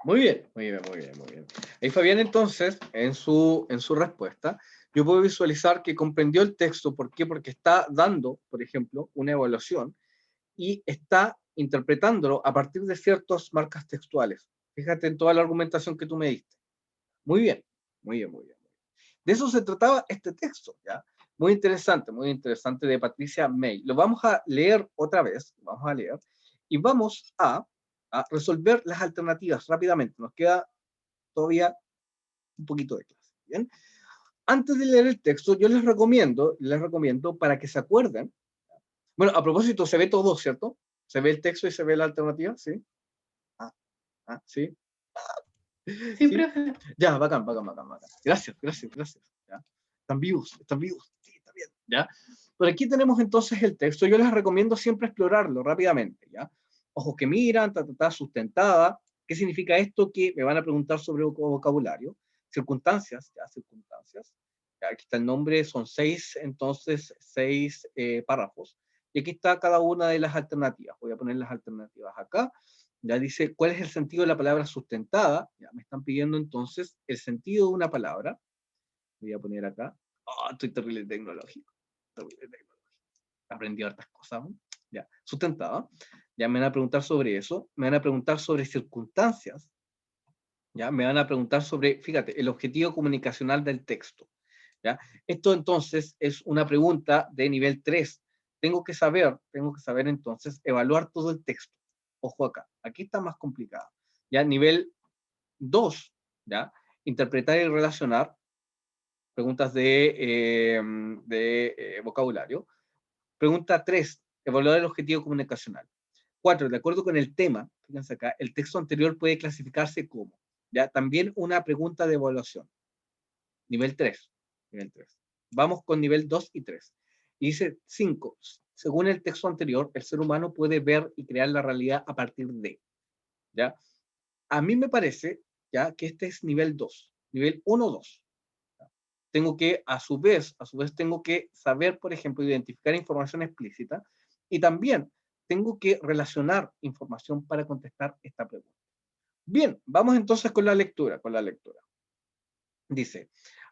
Muy bien, muy bien, muy bien, muy bien. Ahí Fabián entonces, en su respuesta, yo puedo visualizar que comprendió el texto. ¿Por qué? Porque está dando, por ejemplo, una evaluación y está interpretándolo a partir de ciertas marcas textuales. Fíjate en toda la argumentación que tú me diste. Muy bien, muy bien, muy bien. De eso se trataba este texto, ¿ya? Muy interesante de Patricia May. Lo vamos a leer otra vez, vamos a leer, y vamos a resolver las alternativas rápidamente. Nos queda todavía un poquito de clase, ¿bien? Antes de leer el texto, yo les recomiendo para que se acuerden. Bueno, a propósito, se ve todo, ¿cierto? Se ve el texto y se ve la alternativa, ¿sí? Sí. Sí, ¿Sí? profe. Ya, bacán, bacán, bacán, bacán. Gracias, gracias, gracias. ¿Ya? Están vivos. Sí, está bien. ¿Ya? Por aquí tenemos entonces el texto. Yo les recomiendo siempre explorarlo rápidamente, ¿ya? Ojos que miran, sustentada. ¿Qué significa esto? Que me van a preguntar sobre vocabulario. Circunstancias, ¿ya? Circunstancias. ¿Ya? Aquí está el nombre, son 6, entonces 6 párrafos. Y aquí está cada una de las alternativas. Voy a poner las alternativas acá. Ya dice, ¿cuál es el sentido de la palabra sustentada? Ya me están pidiendo entonces el sentido de una palabra. Voy a poner acá. Oh, estoy terrible tecnológico. Aprendí hartas cosas. ¿No? Ya, sustentada. Ya me van a preguntar sobre eso. Me van a preguntar sobre circunstancias. Ya, me van a preguntar sobre, fíjate, el objetivo comunicacional del texto. ¿Ya? Esto entonces es una pregunta de nivel 3. Tengo que saber entonces evaluar todo el texto. Ojo acá, aquí está más complicado. Ya, nivel 2, ¿ya? Interpretar y relacionar, preguntas de vocabulario. Pregunta 3, evaluar el objetivo comunicacional. 4, de acuerdo con el tema, fíjense acá, el texto anterior puede clasificarse como, ¿ya? También una pregunta de evaluación. Nivel 3. Nivel 3. Vamos con nivel 2 y 3. Y dice 5. Según el texto anterior, el ser humano puede ver y crear la realidad a partir de. ¿Ya? A mí me parece ya que este es nivel 2. Nivel 1, 2. Tengo que, a su vez, tengo que saber, por ejemplo, identificar información explícita y también tengo que relacionar información para contestar esta pregunta. Bien, vamos entonces con la lectura, Dice,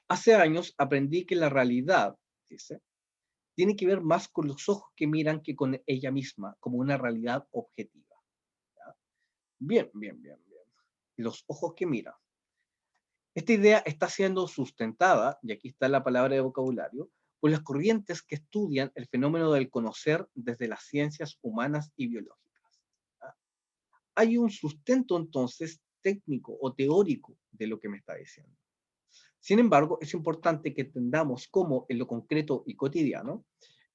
hace años aprendí que la realidad, dice, tiene que ver más con los ojos que miran que con ella misma, como una realidad objetiva. ¿Ya? Bien, bien, bien, bien. Los ojos que miran. Esta idea está siendo sustentada, y aquí está la palabra de vocabulario, por las corrientes que estudian el fenómeno del conocer desde las ciencias humanas y biológicas. ¿Ya? Hay un sustento entonces técnico o teórico de lo que me está diciendo. Sin embargo, es importante que entendamos cómo en lo concreto y cotidiano,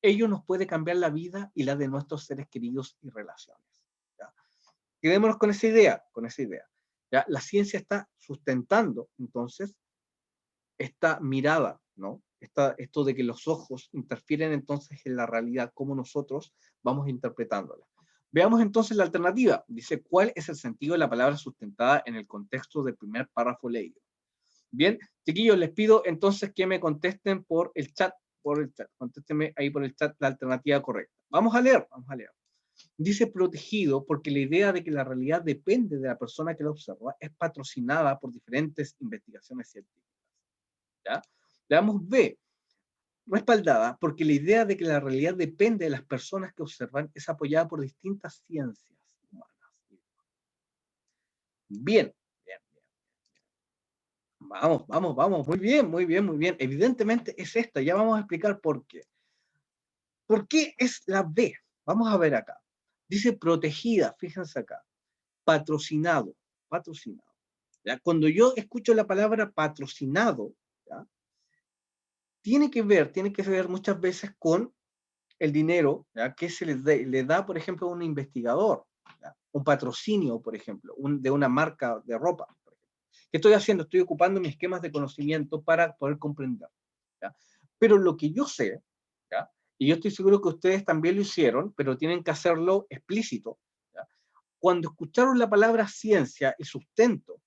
ello nos puede cambiar la vida y la de nuestros seres queridos y relaciones. ¿Ya? Quedémonos con esa idea, ¿Ya? La ciencia está sustentando, entonces, esta mirada, ¿no? Esto de que los ojos interfieren entonces en la realidad, cómo nosotros vamos interpretándola. Veamos entonces la alternativa. Dice, ¿cuál es el sentido de la palabra sustentada en el contexto del primer párrafo leído? Bien, chiquillos, les pido entonces que me contesten por el chat. Contéstenme ahí por el chat la alternativa correcta. Vamos a leer. Dice protegido porque la idea de que la realidad depende de la persona que la observa es patrocinada por diferentes investigaciones científicas. ¿Ya? Le damos B, respaldada porque la idea de que la realidad depende de las personas que observan es apoyada por distintas ciencias humanas. Bien. Vamos, muy bien, muy bien, muy bien. Evidentemente es esta, ya vamos a explicar por qué. ¿Por qué es la B? Vamos a ver acá. Dice protegida, fíjense acá. Patrocinado, patrocinado. ¿Ya? Cuando yo escucho la palabra patrocinado, ¿ya? Tiene que ver muchas veces con el dinero, ¿ya? Que se le da, por ejemplo, a un investigador, ¿ya? Un patrocinio, por ejemplo, de una marca de ropa. Por ejemplo. ¿Qué estoy haciendo? Estoy ocupando mis esquemas de conocimiento para poder comprender. ¿Ya? Pero lo que yo sé, ¿ya? Y yo estoy seguro que ustedes también lo hicieron, pero tienen que hacerlo explícito, ¿ya? Cuando escucharon la palabra ciencia y sustento,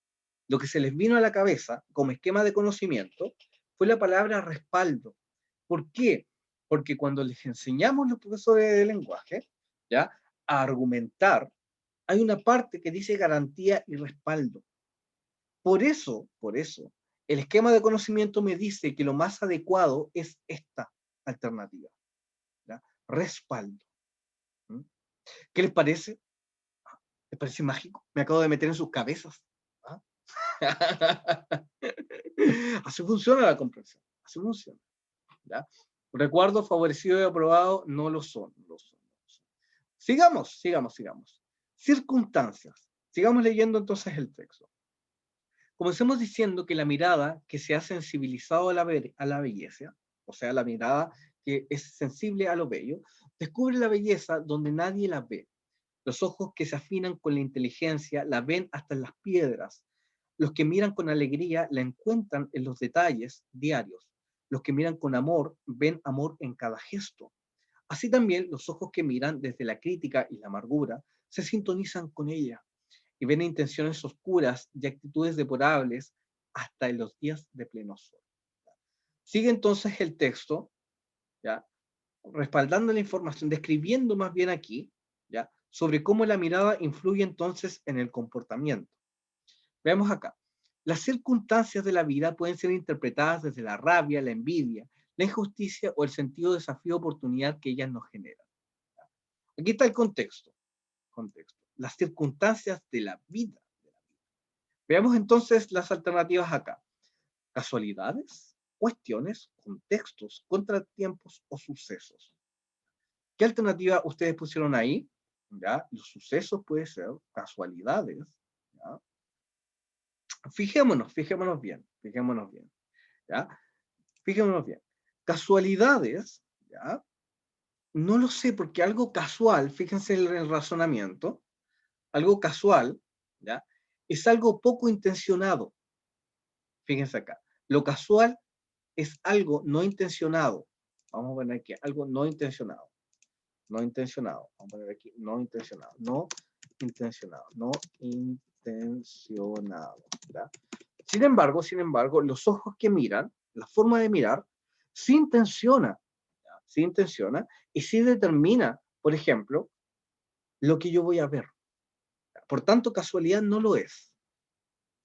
lo que se les vino a la cabeza como esquema de conocimiento fue la palabra respaldo. ¿Por qué? Porque cuando les enseñamos los profesores de lenguaje, ¿ya? A argumentar, hay una parte que dice garantía y respaldo. Por eso, el esquema de conocimiento me dice que lo más adecuado es esta alternativa, ¿ya? Respaldo. ¿Mm? ¿Qué les parece? ¿Les parece mágico? Me acabo de meter en sus cabezas. ¿Ah? Así funciona la comprensión. Así funciona. ¿Ya? Recuerdo favorecido y aprobado no lo son. Sigamos. Circunstancias. Sigamos leyendo entonces el texto. Comencemos diciendo que la mirada que se ha sensibilizado a la belleza, o sea, la mirada que es sensible a lo bello, descubre la belleza donde nadie la ve. Los ojos que se afinan con la inteligencia la ven hasta en las piedras. Los que miran con alegría la encuentran en los detalles diarios. Los que miran con amor ven amor en cada gesto. Así también los ojos que miran desde la crítica y la amargura se sintonizan con ella y ven intenciones oscuras y actitudes deplorables hasta en los días de pleno sol. Sigue entonces el texto, ¿ya? Respaldando la información, describiendo más bien aquí, ¿ya? Sobre cómo la mirada influye entonces en el comportamiento. Veamos acá. Las circunstancias de la vida pueden ser interpretadas desde la rabia, la envidia, la injusticia o el sentido de desafío oportunidad que ellas nos generan. Aquí está el contexto. Las circunstancias de la vida. Veamos entonces las alternativas acá. Casualidades, cuestiones, contextos, contratiempos o sucesos. ¿Qué alternativa ustedes pusieron ahí? ¿Ya? Los sucesos pueden ser casualidades. ¿Ya? Fijémonos bien. ¿Ya? Fijémonos bien. Casualidades, ¿ya? No lo sé, porque algo casual, fíjense en el razonamiento, algo casual, ¿ya? Es algo poco intencionado. Fíjense acá. Lo casual es algo no intencionado. Vamos a poner aquí, algo no intencionado. No intencionado. Vamos a poner aquí, no intencionado. No intencionado. No intencionado. ¿Ya? Sin embargo, los ojos que miran, la forma de mirar, sí intenciona. ¿Ya? Sí intenciona y sí determina, por ejemplo, lo que yo voy a ver. Por tanto, casualidad no lo es.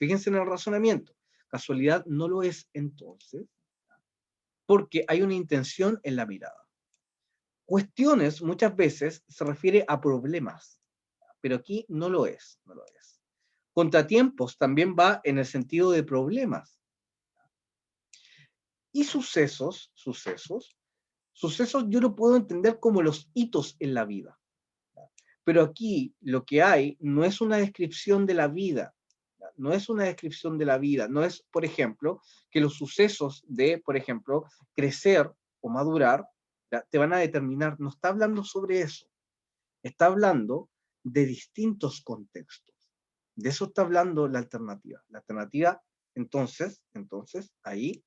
Fíjense en el razonamiento. Casualidad no lo es entonces, porque hay una intención en la mirada. Cuestiones muchas veces se refiere a problemas, pero aquí no lo es. Contratiempos también va en el sentido de problemas. Y sucesos yo lo puedo entender como los hitos en la vida. Pero aquí lo que hay no es una descripción de la vida, no es, por ejemplo, que los sucesos de, por ejemplo, crecer o madurar, ¿ya? Te van a determinar, no está hablando sobre eso, está hablando de distintos contextos. De eso está hablando la alternativa. La alternativa, entonces, ahí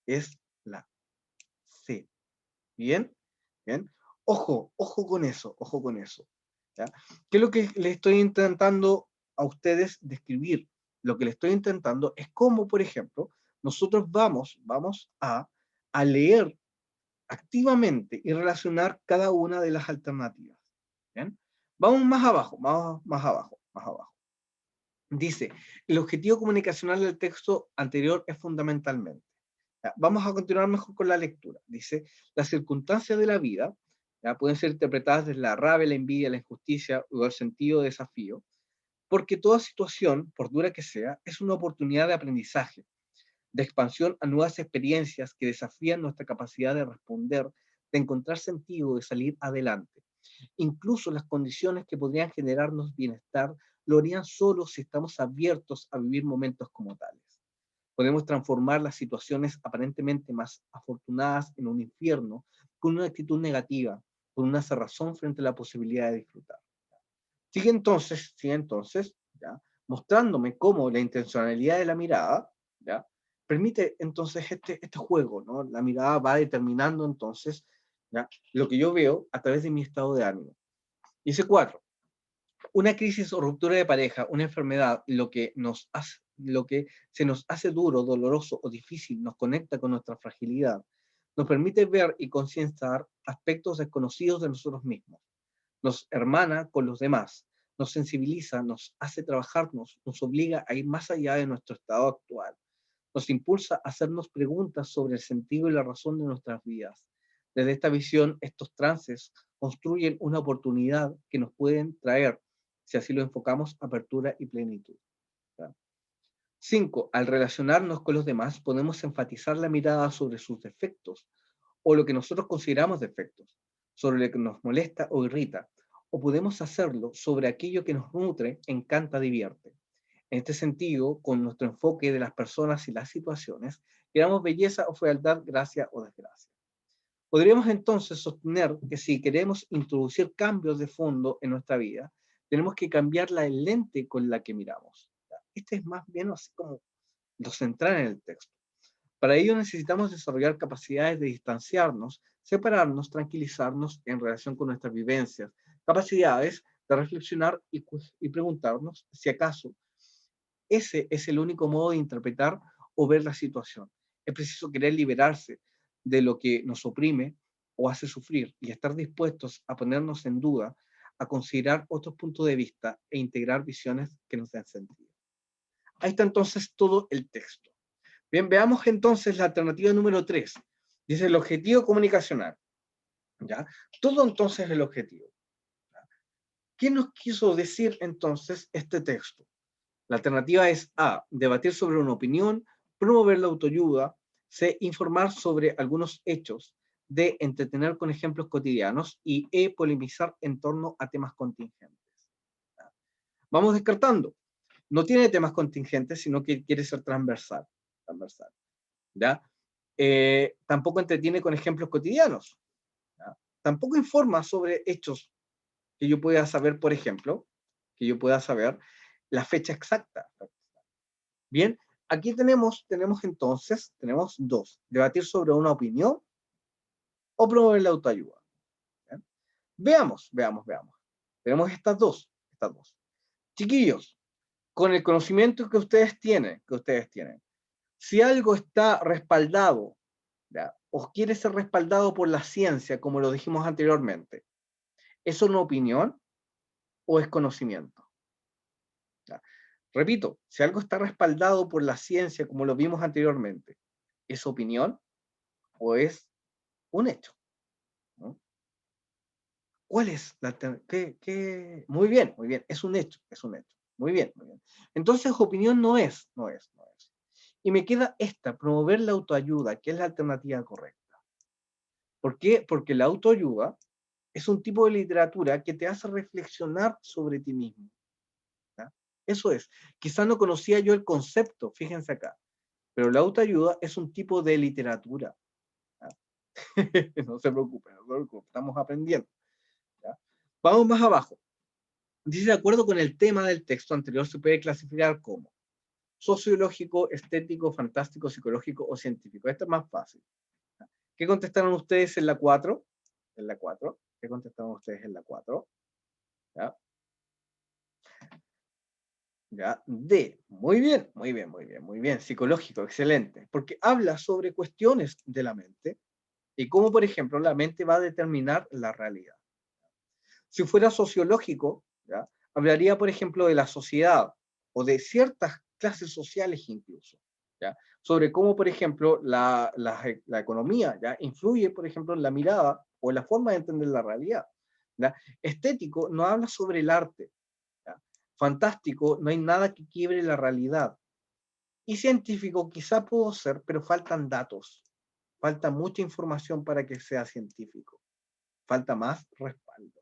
es la C. ¿Bien? ¿Bien? Ojo con eso. ¿Ya? ¿Qué es lo que les estoy intentando a ustedes describir? Lo que les estoy intentando es cómo, por ejemplo, nosotros vamos a leer activamente y relacionar cada una de las alternativas. ¿Bien? Vamos más abajo. Dice, el objetivo comunicacional del texto anterior es fundamentalmente. Ya, vamos a continuar mejor con la lectura. Dice, las circunstancias de la vida ya, pueden ser interpretadas desde la rabia, la envidia, la injusticia o el sentido de desafío, porque toda situación, por dura que sea, es una oportunidad de aprendizaje, de expansión a nuevas experiencias que desafían nuestra capacidad de responder, de encontrar sentido, de salir adelante. Incluso las condiciones que podrían generarnos bienestar lo harían solo si estamos abiertos a vivir momentos como tales. Podemos transformar las situaciones aparentemente más afortunadas en un infierno con una actitud negativa, con una cerrazón frente a la posibilidad de disfrutar. Sigue entonces, ¿ya? Mostrándome cómo la intencionalidad de la mirada, ¿ya? Permite entonces este juego, ¿no? La mirada va determinando entonces, ¿ya? Lo que yo veo a través de mi estado de ánimo. Dice 4. Una crisis o ruptura de pareja, una enfermedad, lo que se nos hace duro, doloroso o difícil, nos conecta con nuestra fragilidad, nos permite ver y concienciar aspectos desconocidos de nosotros mismos, nos hermana con los demás, nos sensibiliza, nos hace trabajarnos, nos obliga a ir más allá de nuestro estado actual, nos impulsa a hacernos preguntas sobre el sentido y la razón de nuestras vidas. Desde esta visión, estos trances construyen una oportunidad que nos pueden traer, si así lo enfocamos, apertura y plenitud. 5. Al relacionarnos con los demás, podemos enfatizar la mirada sobre sus defectos o lo que nosotros consideramos defectos, sobre lo que nos molesta o irrita, o podemos hacerlo sobre aquello que nos nutre, encanta, divierte. En este sentido, con nuestro enfoque de las personas y las situaciones, creamos belleza o fealdad, gracia o desgracia. Podríamos entonces sostener que si queremos introducir cambios de fondo en nuestra vida, tenemos que cambiar la lente con la que miramos. Este es más bien así como lo central en el texto. Para ello necesitamos desarrollar capacidades de distanciarnos, separarnos, tranquilizarnos en relación con nuestras vivencias, capacidades de reflexionar y preguntarnos si acaso ese es el único modo de interpretar o ver la situación. Es preciso querer liberarse de lo que nos oprime o hace sufrir y estar dispuestos a ponernos en duda, a considerar otros puntos de vista e integrar visiones que nos den sentido. Ahí está entonces todo el texto. Bien, veamos entonces la alternativa número 3. Dice el objetivo comunicacional. ¿Ya? Todo entonces el objetivo. ¿Ya? ¿Qué nos quiso decir entonces este texto? La alternativa es A, debatir sobre una opinión, promover la autoayuda, C, informar sobre algunos hechos, D, entretener con ejemplos cotidianos y E, polemizar en torno a temas contingentes. ¿Ya? Vamos descartando. No tiene temas contingentes, sino que quiere ser transversal. ¿Ya? Tampoco entretiene con ejemplos cotidianos. ¿Ya? Tampoco informa sobre hechos que yo pueda saber, por ejemplo, que yo pueda saber la fecha exacta. Bien, aquí tenemos entonces, tenemos dos, debatir sobre una opinión o promover la autoayuda. ¿Bien? Veamos. Tenemos estas dos. Chiquillos, con el conocimiento que ustedes tienen, si algo está respaldado, ¿ya? O quiere ser respaldado por la ciencia, como lo dijimos anteriormente, ¿es una opinión o es conocimiento? ¿Ya? Repito, si algo está respaldado por la ciencia, como lo vimos anteriormente, ¿es opinión o es un hecho? ¿No? ¿Cuál es la Muy bien, es un hecho. Muy bien. Entonces, opinión no es. Y me queda esta, promover la autoayuda, que es la alternativa correcta. ¿Por qué? Porque la autoayuda es un tipo de literatura que te hace reflexionar sobre ti mismo. ¿Ya? Eso es. Quizás no conocía yo el concepto, fíjense acá, pero la autoayuda es un tipo de literatura. ¿Ya? No se preocupen, estamos aprendiendo. ¿Ya? Vamos más abajo. Dice, de acuerdo con el tema del texto anterior, se puede clasificar como sociológico, estético, fantástico, psicológico o científico. Esto es más fácil. ¿Qué contestaron ustedes en la 4? ¿Qué contestaron ustedes en la 4? ¿Ya? ¿Ya? D. Muy bien. Psicológico, excelente. Porque habla sobre cuestiones de la mente y cómo, por ejemplo, la mente va a determinar la realidad. Si fuera sociológico, ¿ya? Hablaría, por ejemplo, de la sociedad o de ciertas clases sociales incluso, ¿ya? Sobre cómo, por ejemplo, la economía, ¿ya? Influye, por ejemplo, en la mirada o en la forma de entender la realidad, ¿ya? Estético no habla sobre el arte, ¿ya? Fantástico, no hay nada que quiebre la realidad. Y científico quizá pudo ser, pero faltan datos, falta mucha información para que sea científico, falta más respaldo.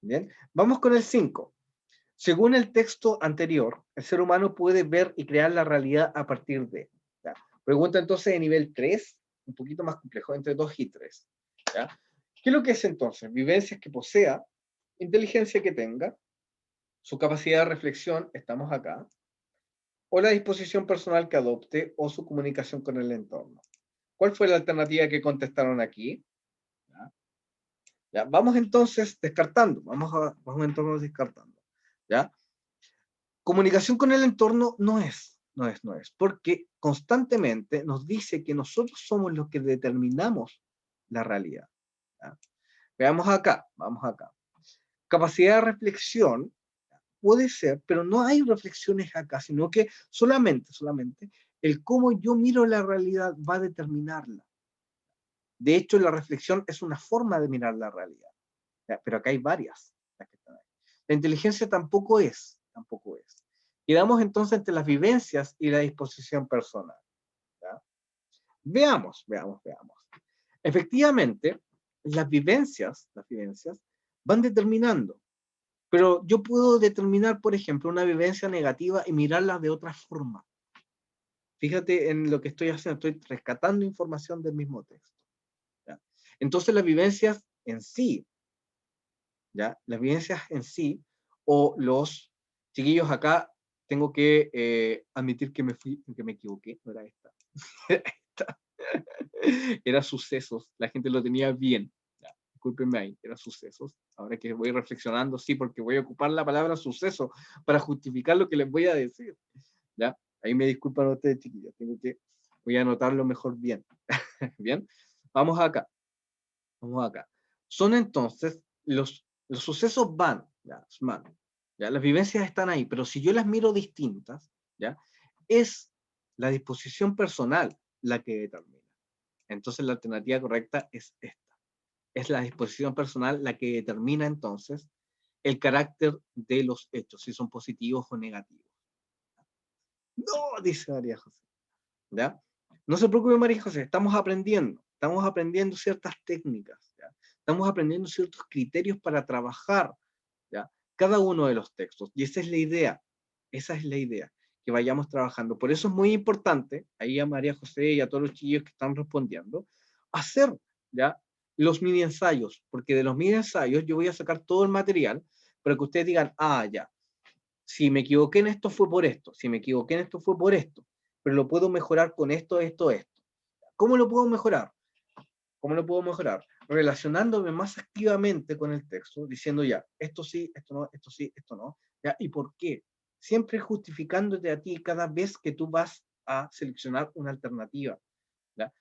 Bien, vamos con el 5. Según el texto anterior, el ser humano puede ver y crear la realidad a partir de. ¿Ya? Pregunta entonces de nivel 3, un poquito más complejo, entre 2 y 3. ¿Ya? ¿Qué es lo que es entonces? Vivencias que posea, inteligencia que tenga, su capacidad de reflexión, estamos acá, o la disposición personal que adopte, o su comunicación con el entorno. ¿Cuál fue la alternativa que contestaron aquí? ¿Ya? ¿Ya? Vamos entonces descartando, vamos entonces descartando. ¿Ya? Comunicación con el entorno no es, porque constantemente nos dice que nosotros somos los que determinamos la realidad. ¿Ya? Veamos acá, vamos acá. Capacidad de reflexión puede ser, pero no hay reflexiones acá, sino que solamente el cómo yo miro la realidad va a determinarla. De hecho, la reflexión es una forma de mirar la realidad, ¿ya? Pero acá hay varias. La inteligencia tampoco es. Quedamos entonces entre las vivencias y la disposición personal. ¿Ya? Veamos. Efectivamente, las vivencias van determinando, pero yo puedo determinar, por ejemplo, una vivencia negativa y mirarla de otra forma. Fíjate en lo que estoy haciendo, estoy rescatando información del mismo texto. ¿Ya? Entonces las vivencias en sí, ¿ya? Las vivencias en sí, o los chiquillos acá, tengo que admitir que me equivoqué, no era esta. Era sucesos, la gente lo tenía bien. Ya, discúlpenme ahí, era sucesos. Ahora que voy reflexionando, sí, porque voy a ocupar la palabra suceso para justificar lo que les voy a decir. ¿Ya? Ahí me disculpan ustedes, chiquillos, voy a anotarlo mejor bien. Bien, vamos acá. Son entonces, los sucesos van, ¿ya? Las vivencias están ahí, pero si yo las miro distintas, ¿ya? Es la disposición personal la que determina. Entonces la alternativa correcta es esta. Es la disposición personal la que determina entonces el carácter de los hechos, si son positivos o negativos. No, dice María José. ¿Ya? No se preocupe, María José, estamos aprendiendo ciertas técnicas, ¿ya? Estamos aprendiendo ciertos criterios para trabajar, ¿ya? Cada uno de los textos. Y esa es la idea, que vayamos trabajando. Por eso es muy importante, ahí a María José y a todos los chiquillos que están respondiendo, hacer, ¿ya? Los mini ensayos, porque de los mini ensayos yo voy a sacar todo el material para que ustedes digan, ah, ya, si me equivoqué en esto fue por esto, si me equivoqué en esto fue por esto, pero lo puedo mejorar con esto. ¿Cómo lo puedo mejorar? Relacionándome más activamente con el texto, diciendo ya, esto sí, esto no, ¿ya? ¿Y por qué? Siempre justificándote a ti cada vez que tú vas a seleccionar una alternativa, ¿ya?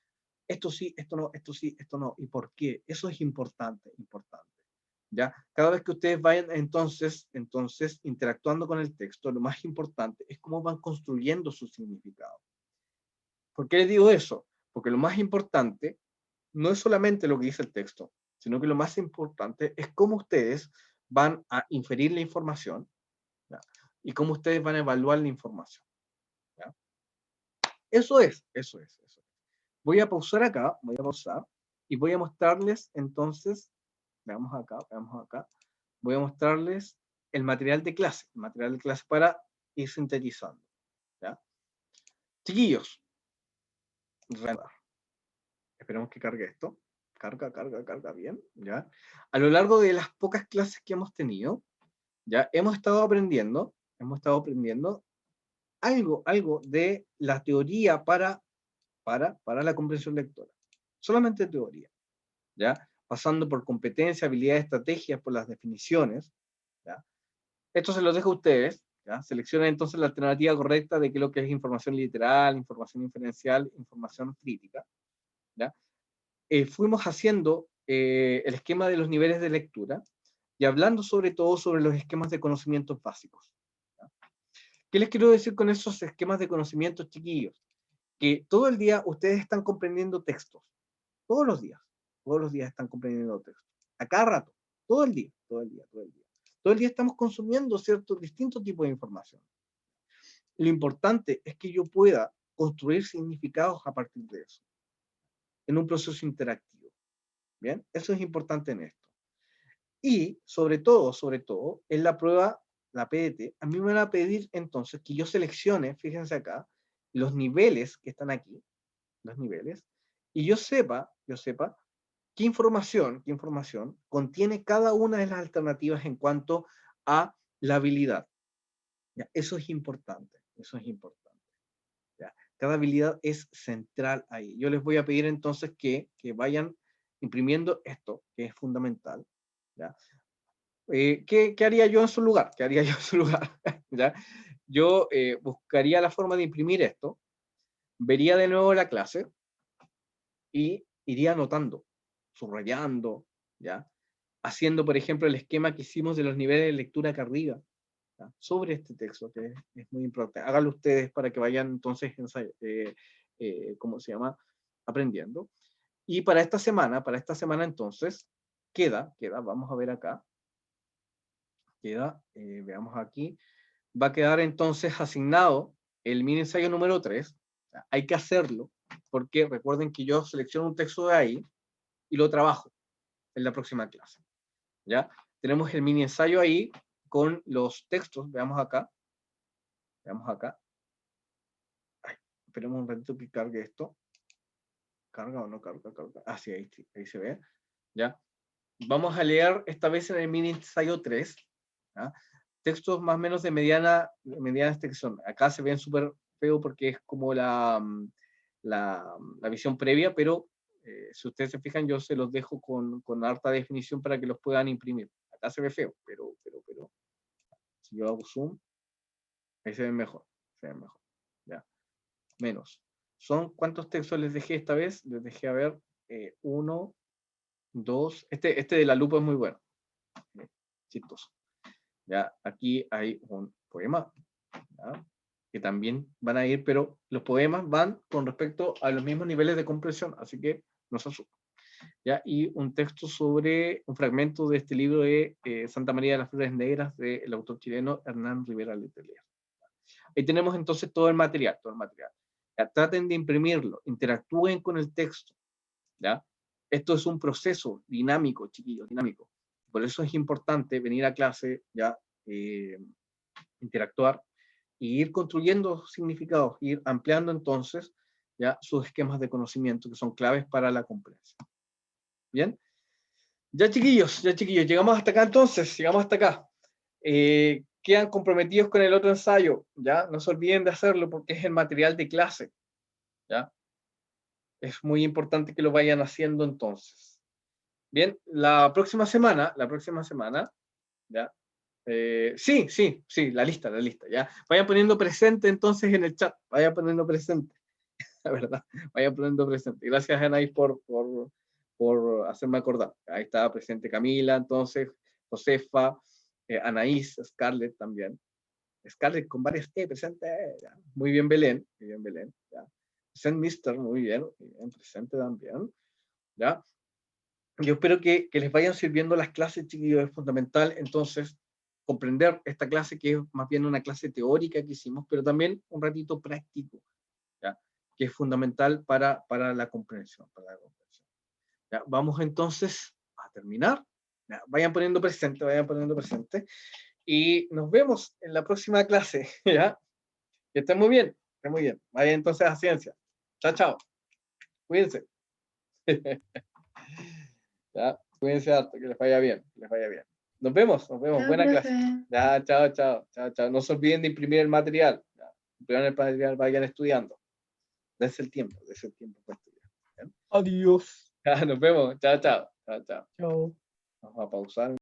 Esto sí, esto no, esto sí, esto no, ¿y por qué? Eso es importante. ¿Ya? Cada vez que ustedes vayan entonces interactuando con el texto, lo más importante es cómo van construyendo su significado. ¿Por qué les digo eso? Porque lo más importante no es solamente lo que dice el texto, sino que lo más importante es cómo ustedes van a inferir la información, ¿ya? Y cómo ustedes van a evaluar la información. ¿Ya? Eso es. Voy a pausar acá, y voy a mostrarles entonces, veamos acá, voy a mostrarles el material de clase para ir sintetizando. ¿Ya? Chiquillos, esperemos que cargue esto. Carga bien, ¿ya? A lo largo de las pocas clases que hemos tenido, ya hemos estado aprendiendo algo de la teoría para la comprensión lectora. Solamente teoría, ¿ya? Pasando por competencia, habilidad, estrategias, por las definiciones, ¿ya? Esto se lo dejo a ustedes, ¿ya? Seleccionen entonces la alternativa correcta de qué es lo que es información literal, información inferencial, información crítica, ¿ya? Fuimos haciendo el esquema de los niveles de lectura y hablando sobre todo sobre los esquemas de conocimientos básicos, ¿ya? ¿Qué les quiero decir con esos esquemas de conocimientos, chiquillos? Que todo el día ustedes están comprendiendo textos, todos los días están comprendiendo textos, a cada rato, todo el día. Todo el día estamos consumiendo ciertos distintos tipos de información. Lo importante es que yo pueda construir significados a partir de eso, en un proceso interactivo. ¿Bien? Eso es importante en esto. Y sobre todo, en la prueba, la PDT, a mí me van a pedir entonces que yo seleccione, fíjense acá, los niveles que están aquí, los niveles, y yo sepa qué información contiene cada una de las alternativas en cuanto a la habilidad. ¿Ya? Eso es importante. ¿Ya? Cada habilidad es central ahí. Yo les voy a pedir entonces que vayan imprimiendo esto, que es fundamental. ¿Ya? ¿Qué haría yo en su lugar? ¿Ya? Yo buscaría la forma de imprimir esto, vería de nuevo la clase y iría anotando, subrayando, ¿ya? Haciendo, por ejemplo, el esquema que hicimos de los niveles de lectura acá arriba, ¿ya? Sobre este texto, que es muy importante. Háganlo ustedes para que vayan entonces, ¿cómo se llama? Aprendiendo. Y para esta semana entonces, queda, vamos a ver acá, veamos aquí, va a quedar entonces asignado el mini ensayo número 3. Hay que hacerlo, porque recuerden que yo selecciono un texto de ahí y lo trabajo en la próxima clase. ¿Ya? Tenemos el mini ensayo ahí con los textos, veamos acá. Ay, esperemos un ratito que cargue esto. ¿Carga o no carga? Ah, sí, ahí se ve. ¿Ya? Vamos a leer esta vez en el mini ensayo 3. ¿Ya? Textos más o menos de mediana extensión. Acá se ven súper feo porque es como la visión previa, pero si ustedes se fijan, yo se los dejo con harta definición para que los puedan imprimir. Acá se ve feo, pero si yo hago zoom, ahí se ven mejor. ¿Ya? Menos. ¿Cuántos textos les dejé esta vez? Les dejé, a ver, 1, 2. Este de la lupa es muy bueno. Chistoso. ¿Ya? Aquí hay un poema, ¿ya? Que también van a ir, pero los poemas van con respecto a los mismos niveles de comprensión, así que no se asusten. ¿Ya? Y un texto sobre un fragmento de este libro de Santa María de las Flores Negras del autor chileno Hernán Rivera Letelier. Ahí tenemos entonces todo el material. ¿Ya? Traten de imprimirlo, interactúen con el texto. ¿Ya? Esto es un proceso dinámico, chiquillos, dinámico. Por eso es importante venir a clase, ya interactuar e ir construyendo significados, ir ampliando entonces ya sus esquemas de conocimiento que son claves para la comprensión. Bien, ya chiquillos, llegamos hasta acá entonces, quedan comprometidos con el otro ensayo, ya no se olviden de hacerlo porque es el material de clase, ya es muy importante que lo vayan haciendo entonces. Bien, la próxima semana, ya sí, la lista, ya. Vayan poniendo presente entonces en el chat, vayan poniendo presente, la verdad, vayan poniendo presente. Gracias, Anaís, por hacerme acordar. Ahí está presente Camila, entonces, Josefa, Anaís, Scarlett también. Scarlett con varias presente, ya. Muy bien, Belén, ya. Presente Mister, muy bien, presente también, ya. Yo espero que les vayan sirviendo las clases, chiquillos, es fundamental, entonces, comprender esta clase, que es más bien una clase teórica que hicimos, pero también un ratito práctico, ¿ya? Que es fundamental para la comprensión. ¿Ya? Vamos entonces a terminar. ¿Ya? Vayan poniendo presente, y nos vemos en la próxima clase. ¿Ya? Que estén muy bien, Vayan entonces a ciencia. Chao, chao. Cuídense. ¿Ya? Cuídense harto, que les vaya bien, Nos vemos, Chao, buena profe. clase. Ya, chao. No se olviden de imprimir el material. Ya. Impriman el material, vayan estudiando. Dense el tiempo para estudiar. ¿Ya? Adiós. Ya, nos vemos, chao. Chao. Vamos a pausar.